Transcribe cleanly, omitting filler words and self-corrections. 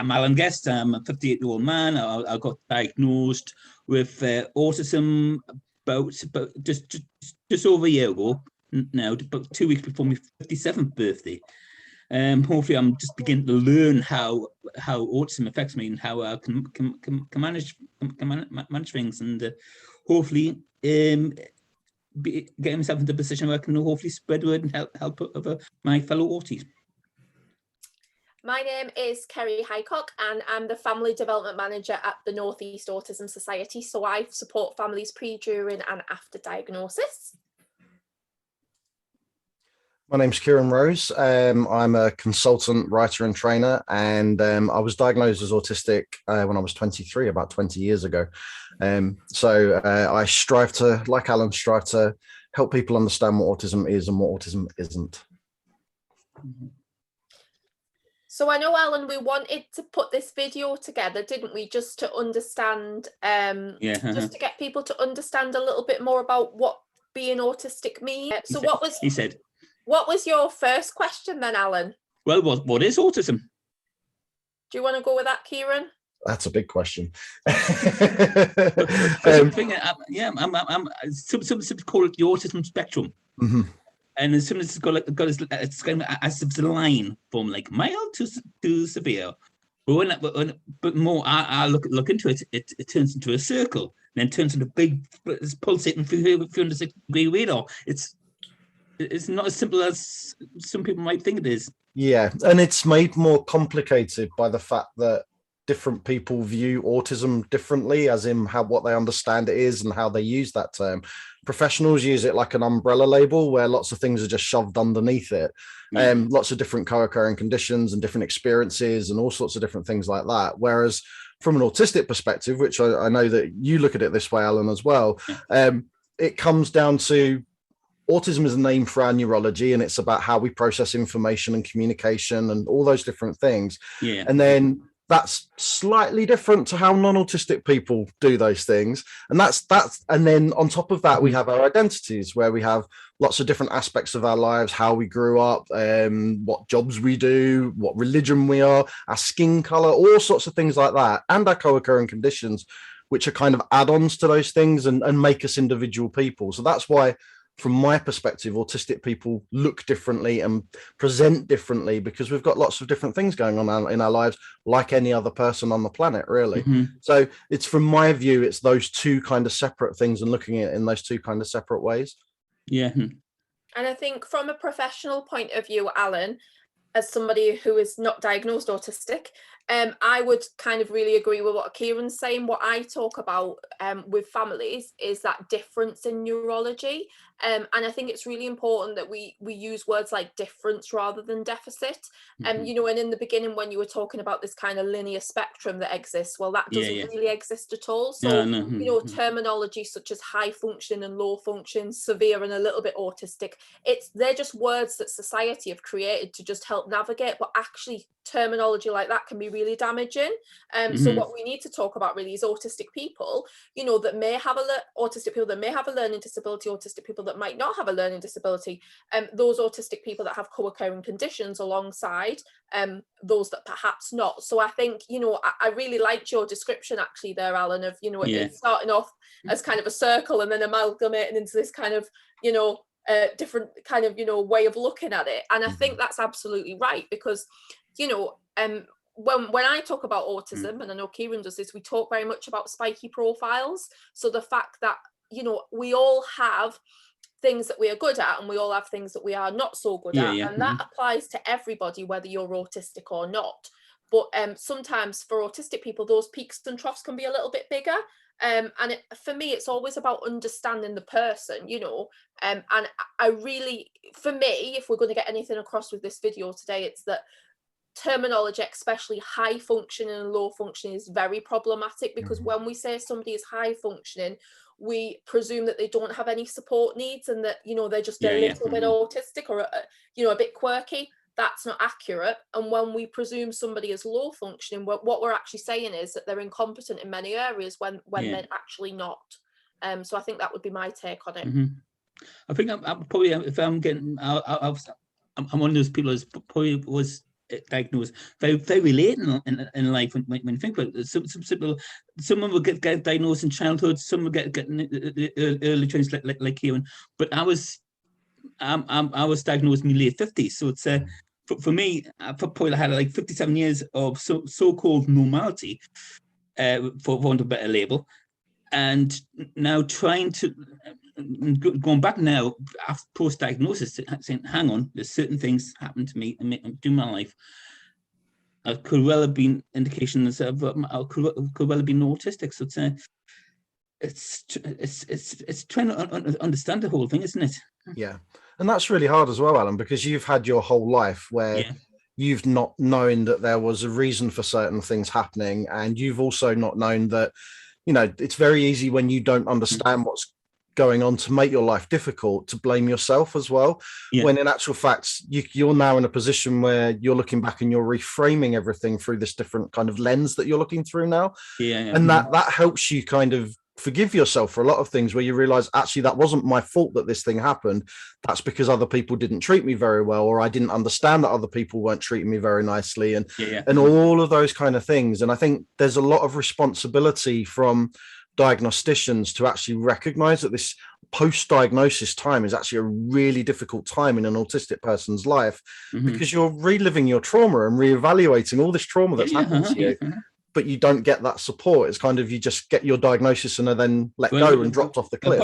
I'm Alan Guest. I'm a 58-year-old man. I got diagnosed with autism about just over a year ago now, about 2 weeks before my 57th birthday. Hopefully, I'm just beginning to learn how autism affects me and how I can manage things, and hopefully get myself into a position where I can hopefully spread word and help other my fellow auties. My name is Kerry Hycock, and I'm the Family Development Manager at the North East Autism Society. So I support families pre, during and after diagnosis. My name's Kieran Rose. I'm a consultant, writer and trainer, and I was diagnosed as autistic when I was 23, about 20 years ago. So I strive to, like Alan, strive to help people understand what autism is and what autism isn't. So I know, Alan, we wanted to put this video together, didn't we, just to understand, just to get people to understand a little bit more about what being autistic means. So what was your first question then, Alan? Well, what is autism? Do you want to go with that, Kieran? That's a big question. Some call it the autism spectrum. Mm-hmm. And as soon as it's kind of as a line from like mild to severe. But more I look into it, it turns into a circle, and then turns into a big pulsating 360-degree radar. It's not as simple as some people might think it is. Yeah, and it's made more complicated by the fact that different people view autism differently, as in what they understand it is and how they use that term. Professionals use it like an umbrella label where lots of things are just shoved underneath it. Lots of different co-occurring conditions and different experiences and all sorts of different things like that. Whereas from an autistic perspective, which I know that you look at it this way, Alan, as well, it comes down to autism is a name for our neurology, and it's about how we process information and communication and all those different things. Yeah. And then that's slightly different to how non-autistic people do those things. And and then on top of that, we have our identities, where we have lots of different aspects of our lives, how we grew up, what jobs we do, what religion we are, our skin color, all sorts of things like that, and our co-occurring conditions, which are kind of add-ons to those things and make us individual people. So that's why, from my perspective, autistic people look differently and present differently, because we've got lots of different things going on in our lives, like any other person on the planet, really. So it's, from my view, it's those two kind of separate things and looking at it in those two kind of separate ways. Yeah. And I think from a professional point of view, Alan, as somebody who is not diagnosed autistic, I would kind of really agree with what Kieran's saying. What I talk about with families is that difference in neurology. And I think it's really important that we use words like difference rather than deficit. You know, and in the beginning, when you were talking about this kind of linear spectrum that exists, well, that doesn't really exist at all. So, you know, terminology such as high function and low function, severe and a little bit autistic, they're just words that society have created to just help navigate, but actually terminology like that can be really damaging. So what we need to talk about really is autistic people, you know, that may have autistic people that may have a learning disability, autistic people that might not have a learning disability, those autistic people that have co-occurring conditions alongside those that perhaps not. So I think, you know, I really liked your description actually there, Alan, of, you know, it's starting off as kind of a circle and then amalgamating into this kind of, you know, different kind of, you know, way of looking at it. And I think that's absolutely right, because, you know, when I talk about autism, and I know Kieran does this, we talk very much about spiky profiles. So the fact that, you know, we all have things that we are good at and we all have things that we are not so good at. And that applies to everybody, whether you're autistic or not. But sometimes for autistic people, those peaks and troughs can be a little bit bigger. And for me, it's always about understanding the person, you know, and I really, for me, if we're going to get anything across with this video today, it's that terminology, especially high functioning and low functioning, is very problematic, because when we say somebody is high functioning, we presume that they don't have any support needs and that, you know, they're just a little bit autistic or, you know, a bit quirky. That's not accurate. And when we presume somebody is low functioning, what we're actually saying is that they're incompetent in many areas when they're actually not. So I think that would be my take on it. I think I'm probably, if I'm getting, I'm one of those people who probably was diagnosed very late in life. When you think about it, some people, someone will get diagnosed in childhood, some will get in early 20s, like Kieran. But I was diagnosed in my late 50s, so it's for me, I had like 57 years of so-called normality, for want of a better label, and now trying to going back now after post-diagnosis, saying, hang on, there's certain things happened to me and do my life. I could well have been indications of I could well have been autistic. So it's trying to understand the whole thing, isn't it? Yeah, and that's really hard as well, Alan, because you've had your whole life where you've not known that there was a reason for certain things happening, and you've also not known that, you know, it's very easy when you don't understand what's going on to make your life difficult to blame yourself as well, when in actual fact you're now in a position where you're looking back and you're reframing everything through this different kind of lens that you're looking through now. And that helps you kind of forgive yourself for a lot of things, where you realize, actually, that wasn't my fault that this thing happened. That's because other people didn't treat me very well, or I didn't understand that other people weren't treating me very nicely, and all of those kind of things. And I think there's a lot of responsibility from diagnosticians to actually recognize that this post-diagnosis time is actually a really difficult time in an autistic person's life, because you're reliving your trauma and reevaluating all this trauma that's happened to you, but you don't get that support. It's kind of, you just get your diagnosis and are then let go and dropped off the cliff.